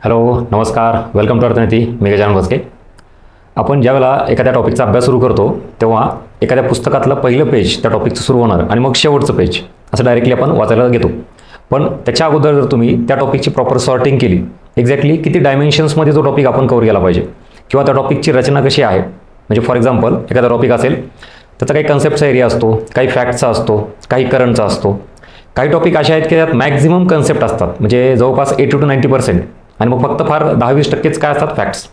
Hello, नमस्कार, welcome to अर्थनीती. मी गजानन भोसके. आपण ज्यावेळेला एखाद्या टॉपिकचा अभ्यास सुरू करतो तेव्हा एखाद्या पुस्तकातलं पहिलं पेज त्या टॉपिकचं सुरू होणार आणि मग शेवटचं पेज असं डायरेक्टली आपण वाचायला घेतो. पण त्याच्या अगोदर जर तुम्ही त्या टॉपिकची प्रॉपर सॉर्टिंग केली, एक्झॅक्टली किती डायमेन्शन्समध्ये तो टॉपिक आपण कव्हर केला पाहिजे किंवा त्या टॉपिकची रचना कशी आहे, म्हणजे फॉर एक्झाम्पल एखादा टॉपिक असेल त्याचा काही कन्सेप्टचा एरिया असतो, काही फॅक्टचा असतो, काही करंटचा असतो. काही टॉपिक असे आहेत की त्यात मॅक्झिमम कन्सेप्ट असतात, म्हणजे जवळपास 80 to 90%, आणि मग फक्त फार 10-20% काय असतात फॅक्ट्स.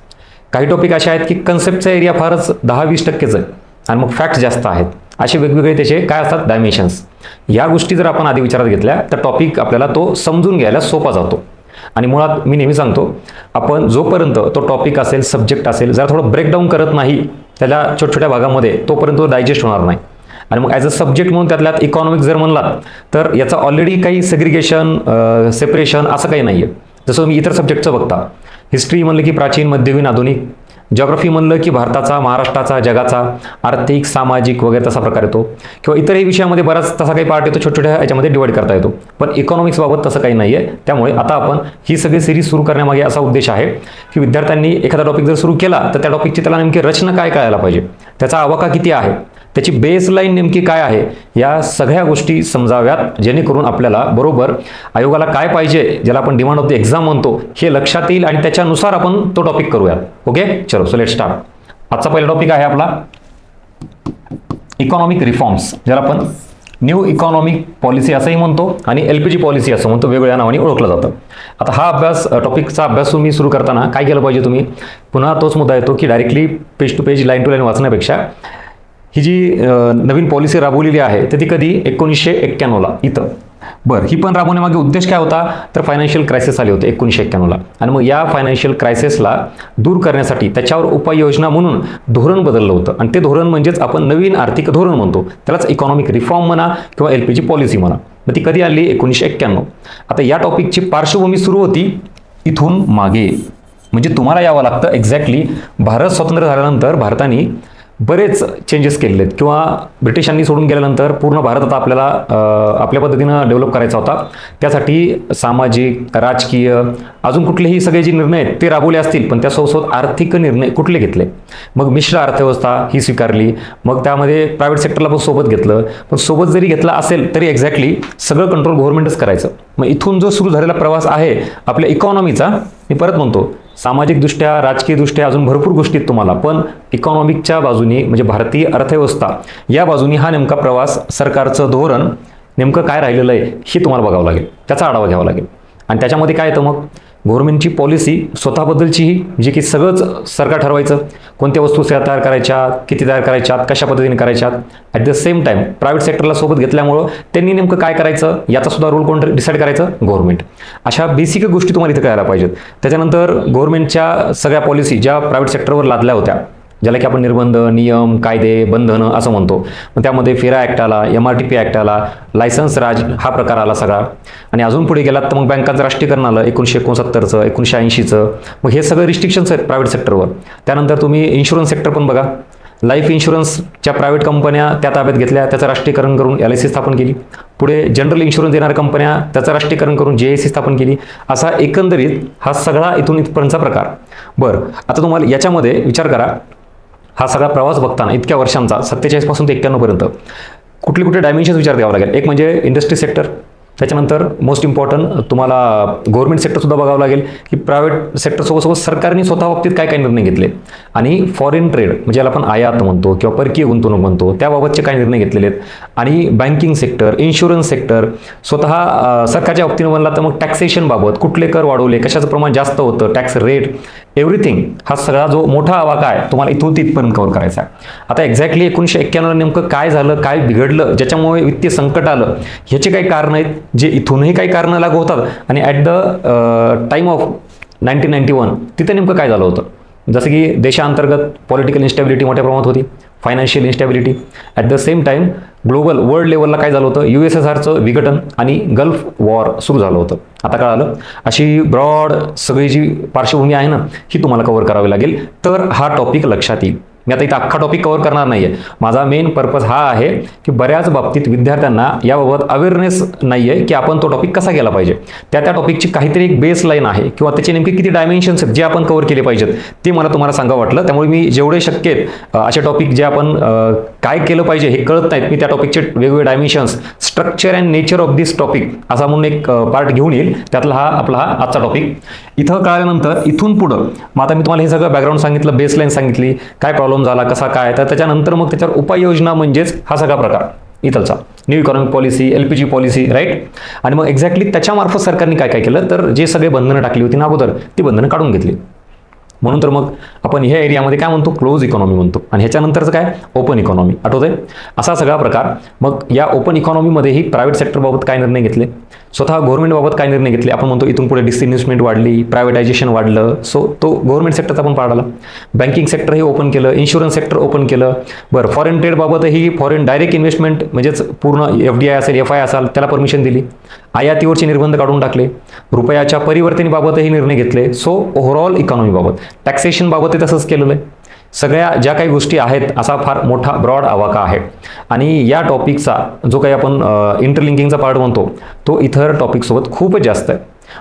काही टॉपिक असे आहेत की कन्सेप्टचा एरिया फारच 10-20% आहे आणि मग फॅक्ट्स जास्त आहेत. असे वेगवेगळे त्याचे काय असतात डायमेन्शन्स. या गोष्टी जर आपण आधी विचारात घेतल्या तर टॉपिक आपल्याला तो समजून घ्यायला सोपा जातो. आणि मुळात मी नेहमी सांगतो, आपण जोपर्यंत तो टॉपिक असेल, सब्जेक्ट असेल, जर थोडं ब्रेकडाऊन करत नाही त्याला छोट्या भागामध्ये, तोपर्यंत तो डायजेस्ट होणार नाही. आणि मग ॲज अ सब्जेक्ट म्हणून त्यातल्यात इकॉनॉमिक्स जर म्हणलात तर याचं ऑलरेडी काही सेग्रिगेशन, सेपरेशन असं काही नाही आहे. जसं तुम्ही इतर सब्जेक्टचं बघता, हिस्ट्री म्हणलं की प्राचीन, मध्ययुगीन, आधुनिक. जिओग्राफी म्हणलं की भारताचा, महाराष्ट्राचा, जगाचा, आर्थिक, सामाजिक वगैरे तसा प्रकार येतो. किंवा इतरही विषयामध्ये बराच तसा काही पार्ट येतो, छोट्या याच्यामध्ये डिवाईड करता येतो. पण इकॉनॉमिक्सबाबत तसं काही नाही आहे. त्यामुळे आता आपण ही सगळी सिरीज सुरू करण्यामागे असा उद्देश आहे की विद्यार्थ्यांनी एखादा टॉपिक जर सुरू केला तर त्या टॉपिकची त्याला नेमकी रचना काय कळायला पाहिजे, त्याचा आवाका किती आहे, त्याची बेसलाईन नेमकी काय आहे, या सगळ्या गोष्टी समजाव्यात, जेणेकरून आपल्याला बरोबर आयोगाला काय पाहिजे, ज्याला आपण डिमांड ऑफ द एक्झाम म्हणतो, हे लक्षात येईल आणि त्याच्यानुसार आपण तो टॉपिक करूयात. ओके, चलो सो लेट स्टार्ट. आजचा पहिला टॉपिक आहे आपला इकॉनॉमिक रिफॉर्म्स, ज्याला आपण न्यू इकॉनॉमिक पॉलिसी असंही म्हणतो आणि LPG पॉलिसी असं म्हणतो, वेगवेगळ्या नावाने ओळखलं जातं. आता हा टॉपिकचा अभ्यास तुम्ही सुरू करताना काय केलं पाहिजे, तुम्ही पुन्हा तोच मुद्दा येतो की directly page to page, line to line वाचण्यापेक्षा ही जी नवीन पॉलिसी राबवलेली आहे तर ती कधी 1991ला इथं. बरं, ही पण राबवण्यामागे उद्देश काय होता, तर फायनान्शियल क्रायसिस आले होते 1991ला. आणि मग या फायनान्शियल क्रायसिसला दूर करण्यासाठी त्याच्यावर उपाययोजना म्हणून धोरण बदललं होतं. आणि ते धोरण म्हणजेच आपण नवीन आर्थिक धोरण म्हणतो, त्यालाच इकॉनॉमिक रिफॉर्म म्हणा किंवा LPG पॉलिसी म्हणा. मग ती कधी आली, 1991. आता या टॉपिकची पार्श्वभूमी सुरू होती इथून मागे, म्हणजे तुम्हाला यावं लागतं एक्झॅक्टली भारत स्वतंत्र झाल्यानंतर भारताने बरेच चेंजेस केलेले आहेत, किंवा ब्रिटिशांनी सोडून गेल्यानंतर पूर्ण भारत आता आपल्याला आपल्या पद्धतीनं डेव्हलप करायचा होता. त्यासाठी सामाजिक, राजकीय, अजून कुठलेही सगळे जे निर्णय आहेत ते राबवले असतील, पण त्यासोबत आर्थिक निर्णय कुठले घेतले. मग मिश्र अर्थव्यवस्था ही स्वीकारली, मग त्यामध्ये प्रायव्हेट सेक्टरला पण सोबत घेतलं. पण सोबत जरी घेतलं असेल तरी एक्झॅक्टली सगळं कंट्रोल गव्हर्नमेंटच करायचं. मग इथून जो सुरू झालेला प्रवास आहे आपल्या इकॉनॉमीचा, मी परत म्हणतो, सामाजिकदृष्ट्या, राजकीयदृष्ट्या अजून भरपूर गोष्टी आहेत तुम्हाला, पण इकॉनॉमिकच्या बाजूनी म्हणजे भारतीय अर्थव्यवस्था या बाजूनी हा नेमका प्रवास, सरकारचं धोरण नेमकं काय राहिलेलं आहे हे तुम्हाला बघावं लागेल, त्याचा आढावा घ्यावा लागेल. आणि त्याच्यामध्ये काय येतं, मग गव्हर्नमेंटची पॉलिसी स्वतःबद्दलचीही, जी की सगळंच सरकार ठरवायचं, कोणत्या वस्तू तयार करायच्या, किती तयार करायच्यात, कशा पद्धतीने करायच्यात. At the same time private सेक्टरला सोबत घेतल्यामुळं त्यांनी नेमकं काय करायचं याचा सुद्धा रोल कोण डिसाईड करायचं, गव्हर्नमेंट. अशा बेसिक गोष्टी तुम्हाला इथं कळायला पाहिजेत. त्याच्यानंतर गव्हर्नमेंटच्या सगळ्या पॉलिसी ज्या प्रायव्हेट सेक्टरवर लादल्या होत्या, ज्याला की आपण निर्बंध, नियम, कायदे, बंधनं असं म्हणतो. मग त्यामध्ये फेरा ॲक्ट आला, MRTP ॲक्ट आला, लायसन्स राज हा प्रकार आला सगळा. आणि अजून पुढे गेलात तर मग बँकांचं राष्ट्रीयकरण आलं 1969चं, 1980चं. मग हे सगळं रिस्ट्रिक्शन्स आहेत प्रायव्हेट सेक्टरवर. त्यानंतर तुम्ही इन्शुरन्स सेक्टर पण बघा, लाईफ इन्शुरन्सच्या प्रायव्हेट कंपन्या त्या ताब्यात घेतल्या, त्याचं राष्ट्रीयकरण करून LIC स्थापन केली. पुढे जनरल इन्शुरन्स देणाऱ्या कंपन्या, त्याचं राष्ट्रीयकरण करून JIC स्थापन केली. असा एकंदरीत हा सगळा इथून इथपर्यंतचा प्रकार. बरं, आता तुम्हाला याच्यामध्ये विचार करा, हा सगळा प्रवास बघताना इतक्या वर्षांचा 47 पासून ते 91 पर्यंत कुठले कुठले डायमेन्शन्स विचार द्यावं लागेल. एक म्हणजे इंडस्ट्री सेक्टर, त्याच्यानंतर मोस्ट इम्पॉर्टंट तुम्हाला गव्हर्नमेंट सेक्टरसुद्धा बघावं लागेल की प्रायव्हेट सेक्टरसोबत सरकारने स्वतः बाबतीत काय काय निर्णय घेतले. आणि फॉरेन ट्रेड म्हणजे याला आपण आयात म्हणतो किंवा परकीय गुंतवणूक म्हणतो, त्याबाबतचे काय निर्णय घेतलेले आहेत. आणि बँकिंग सेक्टर, इन्शुरन्स सेक्टर, स्वतः सरकारच्या बाबतीनं म्हणला तर मग टॅक्सेशन बाबत कुठले कर वाढवले, कशाचं प्रमाण जास्त होतं, टॅक्स रेट, एव्हरीथिंग. हा सगळा जो मोठा आवाका आहे तुम्हाला इथून तिथपर्यंत कव्हर करायचा आहे. आता एक्झॅक्टली 1991ला नेमकं काय झालं, काय बिघडलं, ज्याच्यामुळे वित्तीय संकट आलं, ह्याचे काही कारणं आहेत, जे इथूनही काही कारणं लागू होतात. आणि ॲट द टाईम ऑफ 1991 तिथं नेमकं काय झालं होतं, जसं की देशांतर्गत पॉलिटिकल इन्स्टॅबिलिटी मोठ्या प्रमाणात होती, financial instability. At the same time global world लेवलला काय झालं होतं, USSRचं विघटन आणि गल्फ वॉर सुरू झालं होतं. आता कळालं. अशी ब्रॉड सगळी जी पार्श्वभूमी आहे ना, ही तुम्हाला कव्हर करावी लागेल, तर हा टॉपिक लक्षात येईल. मी आता इथं अख्खा टॉपिक कव्हर करणार नाही आहे. माझा मेन पर्पज हा आहे की बऱ्याच बाबतीत विद्यार्थ्यांना याबाबत अवेअरनेस नाही आहे की आपण तो टॉपिक कसा केला पाहिजे. त्या टॉपिकची काहीतरी एक बेस लाईन आहे किंवा त्याचे नेमके किती डायमेन्शन्स आहेत जे आपण कव्हर केले पाहिजेत ते मला तुम्हाला सांगावं वाटलं. त्यामुळे मी जेवढे शक्य आहेत असे टॉपिक जे आपण काय केलं पाहिजे हे कळत नाहीत, मी त्या टॉपिकचे वेगवेगळे dimensions, structure and nature of this topic असा म्हणून एक पार्ट घेऊन येईल. त्यातला आपला आजचा टॉपिक इथं कळल्यानंतर इथून पुढं मग आता मी तुम्हाला हे सगळं बॅकग्राऊंड सांगितलं, बेसलाईन सांगितली, काय प्रॉब्लेम झाला कसा काय, तर त्याच्यानंतर मग त्याच्यावर उपाययोजना म्हणजेच हा सगळा प्रकार इथलचा new economic policy, LPG policy, right. आणि मग एक्झॅक्टली त्याच्यामार्फत सरकारने काय काय केलं तर जे सगळे बंधनं टाकली होती ना अगोदर ती बंधनं काढून घेतली. म्हणून तर मग आपण ह्या एरियामध्ये काय म्हणतो, क्लोज इकॉनॉमी म्हणतो. आणि ह्याच्यानंतरचं काय, ओपन इकॉनॉमी. आठवतंय असा सगळा प्रकार. मग या ओपन इकॉनॉमीमध्येही प्रायव्हेट सेक्टरबाबत काय निर्णय घेतले, स्वतः गव्हर्नमेंटबाबत काय निर्णय घेतले. आपण म्हणतो इथून पुढे डिसइन्व्हेस्टमेंट वाढली, प्रायव्हेटायझेशन वाढलं, सो तो गव्हर्नमेंट सेक्टरचा पण पार्ट आला. बँकिंग सेक्टरही ओपन केलं, इन्शुरन्स सेक्टर ओपन केलं. बरं, फॉरेन ट्रेडबाबतही फॉरेन डायरेक्ट इन्व्हेस्टमेंट म्हणजेच पूर्ण FDI असेल, FI असेल त्याला परमिशन दिली. आयातीवरचे निर्बंध काढून टाकले. रुपयाच्या परिवर्तनीबाबतही निर्णय घेतले. सो ओव्हरऑल इकॉनॉमीबाबत, टॅक्सेशनबाबतही तसंच केलेलं आहे. सगळ्या ज्या काही गोष्टी आहेत असा फार मोठा ब्रॉड आवाका आहे. आणि या टॉपिकचा जो काही आपण इंटरलिंकिंगचा पार्ट म्हणतो तो इतर टॉपिकसोबत खूपच जास्त आहे.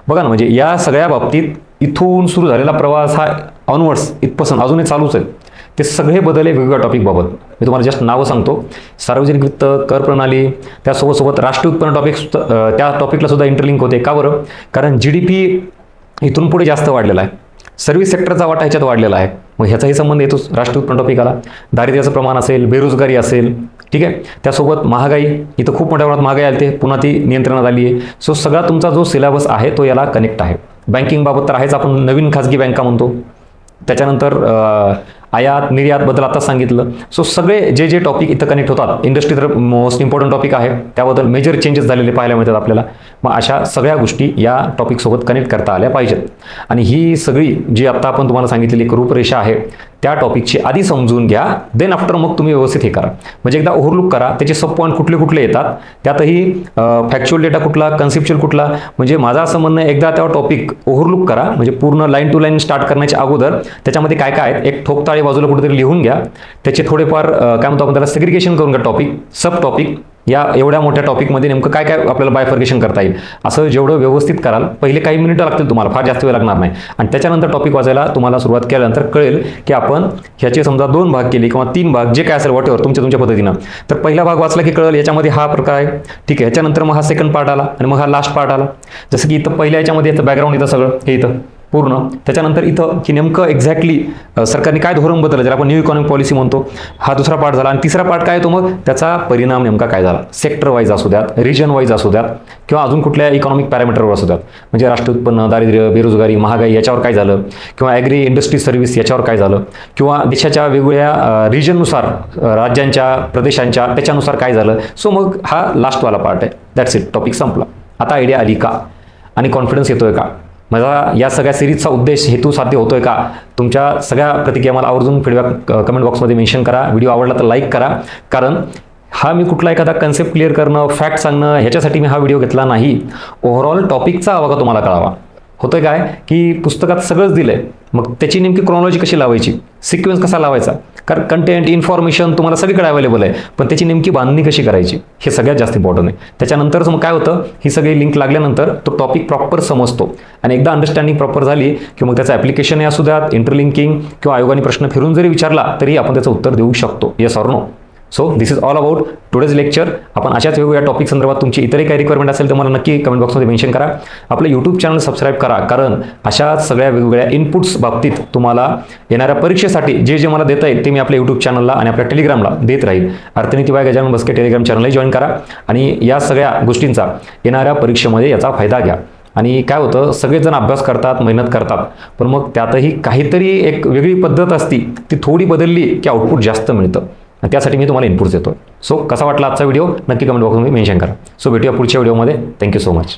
बघा ना, म्हणजे या सगळ्या बाबतीत इथून सुरू झालेला प्रवास हा ऑनवर्ड्स इथपासून अजूनही चालूच आहे. ते सगळे बदल आहे वेगवेगळ्या टॉपिकबाबत. मी तुम्हाला जस्ट नावं सांगतो. सार्वजनिक वित्त, कर प्रणाली, त्यासोबत राष्ट्रीय उत्पन्न टॉपिक त्या टॉपिकला सुद्धा इंटरलिंक होते. का बरं, कारण GDP इथून पुढे जास्त वाढलेला आहे, सर्व्हिस सेक्टरचा वाटा ह्याच्यात वाढलेला आहे. मग ह्याचाही संबंध येतोच राष्ट्रीय उत्पन्न टॉपिकाला. दारिद्र्याचं प्रमाण असेल, बेरोजगारी असेल, ठीक आहे. त्यासोबत महागाई, इथं खूप मोठ्या प्रमाणात महागाई आली ते पुन्हा ती नियंत्रणात आली आहे. सो सगळा तुमचा जो सिलेबस आहे तो याला कनेक्ट आहे. बँकिंगबाबत तर आहेच, आपण नवीन खाजगी बँका म्हणतो. त्याच्यानंतर आयात निर्यातबद्दल आता सांगितलं. सो सगळे जे टॉपिक इथं कनेक्ट होतात. इंडस्ट्री तर मोस्ट इम्पॉर्टंट टॉपिक आहे, त्याबद्दल मेजर चेंजेस झालेले पाहायला मिळतात आपल्याला. मग अशा सगळ्या गोष्टी या टॉपिकसोबत कनेक्ट करता आल्या पाहिजेत. आणि ही सगळी जी आत्ता आपण तुम्हाला सांगितलेली एक रूपरेषा आहे त्या टॉपिकची आधी समजून घ्या, देन आफ्टर मग तुम्ही व्यवस्थित हे करा. म्हणजे एकदा ओव्हरलुक करा त्याचे सब पॉईंट कुठले कुठले येतात, त्यातही फॅक्च्युअल डेटा कुठला, कन्सेप्च्युअल कुठला. म्हणजे माझं असं म्हणणं आहे एकदा त्या टॉपिक ओव्हरलुक करा, म्हणजे पूर्ण लाईन टू लाईन स्टार्ट करण्याच्या अगोदर त्याच्यामध्ये काय काय आहे एक ठोकताळे बाजूला कुठेतरी लिहून घ्या. त्याचे थोडेफार काय म्हणतो आपण त्याला सेग्रिगेशन करून घ्या, टॉपिक सब टॉपिक. या एवढ्या मोठ्या टॉपिकमध्ये नेमकं काय काय आपल्याला बायफर्गेशन करता येईल असं जेवढं व्यवस्थित कराल, पहिले काही मिनिटं लागतील तुम्हाला, फार जास्त वेळ लागणार नाही. आणि त्याच्यानंतर टॉपिक वाचायला तुम्हाला सुरुवात केल्यानंतर कळेल की आपण ह्याचे समजा 2 भाग केले किंवा 3 भाग जे काय असेल वॉटेवर तुमच्या पद्धतीनं. तर पहिला भाग वाचला की कळेल याच्यामध्ये हा प्रकार आहे, ठीक आहे. ह्याच्यानंतर मग हा सेकंड पार्ट आला आणि मग हा लास्ट पार्ट आला. जसं की इथं पहिल्या याच्यामध्ये येतं बॅकग्राऊंड, इथं सगळं हे इथं पूर्ण. त्याच्यानंतर इथं की नेमकं एक्झॅक्टली सरकारने काय धोरण बदललं ज्याला आपण न्यू इकॉनॉमिक पॉलिसी म्हणतो, हा दुसरा पार्ट झाला. आणि तिसरा पार्ट काय येतो मग त्याचा परिणाम नेमका काय झाला, सेक्टर वाईज असू द्यात, रिजन वाईज असू द्यात किंवा अजून कुठल्या इकॉनॉमिक पॅरामीटरवर असू द्यात. म्हणजे राष्ट्रीय उत्पन्न, दारिद्र्य, बेरोजगारी, महागाई याच्यावर काय झालं, किंवा ॲग्री इंडस्ट्री सर्व्हिस याच्यावर काय झालं, किंवा देशाच्या वेगवेगळ्या रिजननुसार, राज्यांच्या, प्रदेशांच्या त्याच्यानुसार काय झालं. सो मग हा लास्टवाला पार्ट आहे. दॅट्स इट, टॉपिक संपला. आता आयडिया आली का आणि कॉन्फिडन्स येतोय का, माझा या सगळ्या सिरीजचा उद्देश, हेतू साध्य होतोय का. तुमच्या सगळ्या प्रतिक्रिया मला आवर्जून फीडबॅक कमेंट बॉक्समध्ये मेन्शन करा. व्हिडिओ आवडला तर लाईक करा. कारण हा मी कुठला एखादा कन्सेप्ट क्लिअर करणं, फॅक्ट सांगणं ह्याच्यासाठी मी हा व्हिडिओ घेतला नाही. ओव्हरऑल टॉपिकचा आवाका तुम्हाला कळावा. होतंय काय की पुस्तकात सगळंच दिलंय, मग त्याची नेमकी क्रोनॉलॉजी कशी लावायची, सिक्वेन्स कसा लावायचा, कारण कंटेंट, इन्फॉर्मेशन तुम्हाला सगळीकडे अवेलेबल आहे, पण त्याची नेमकी बांधणी कशी करायची हे सगळ्यात जास्त इम्पॉर्टंट आहे. त्याच्यानंतरच मग काय होतं, ही सगळी लिंक लागल्यानंतर तो टॉपिक प्रॉपर समजतो. आणि एकदा अंडरस्टँडिंग प्रॉपर झाली की मग त्याचं ॲप्लिकेशन असू द्यात, इंटरलिंकिंग किंवा आयोगाने प्रश्न फिरून जरी विचारला तरी आपण त्याचं उत्तर देऊ शकतो, yes or no. So this is all about today's lecture. आपण अशाच वेगवेगळ्या टॉपिक संदर्भात तुमची इतरही काही रिक्वायरमेंट असेल तर मला नक्की कमेंट बॉक्समध्ये मेन्शन करा. आपलं यूट्यूब चॅनल सबस्क्राईब करा, कारण अशा सगळ्या वेगवेगळ्या इनपुट्स बाबतीत तुम्हाला येणाऱ्या परीक्षेसाठी जे मला देता येईल ते मी आपल्या यूट्यूब चॅनलला आणि आपल्या टेलिग्रामला देत राहील. अर्थनीती बाय गजानन बस्के टेलिग्राम चॅनलही जॉईन करा आणि या सगळ्या गोष्टींचा येणाऱ्या परीक्षेमध्ये याचा फायदा घ्या. आणि काय होतं, सगळेजण अभ्यास करतात, मेहनत करतात, पण मग त्यातही काहीतरी एक वेगळी पद्धत असती, ती थोडी बदलली की आउटपुट जास्त मिळतं. त्यासाठी मी तुम्हाला इनपुट्स देतो. सो कसा वाटला आजचा व्हिडिओ नक्की कमेंट बॉक्समध्ये मेन्शन करा. सो भेटूया पुढच्या व्हिडिओमध्ये. Thank you so much.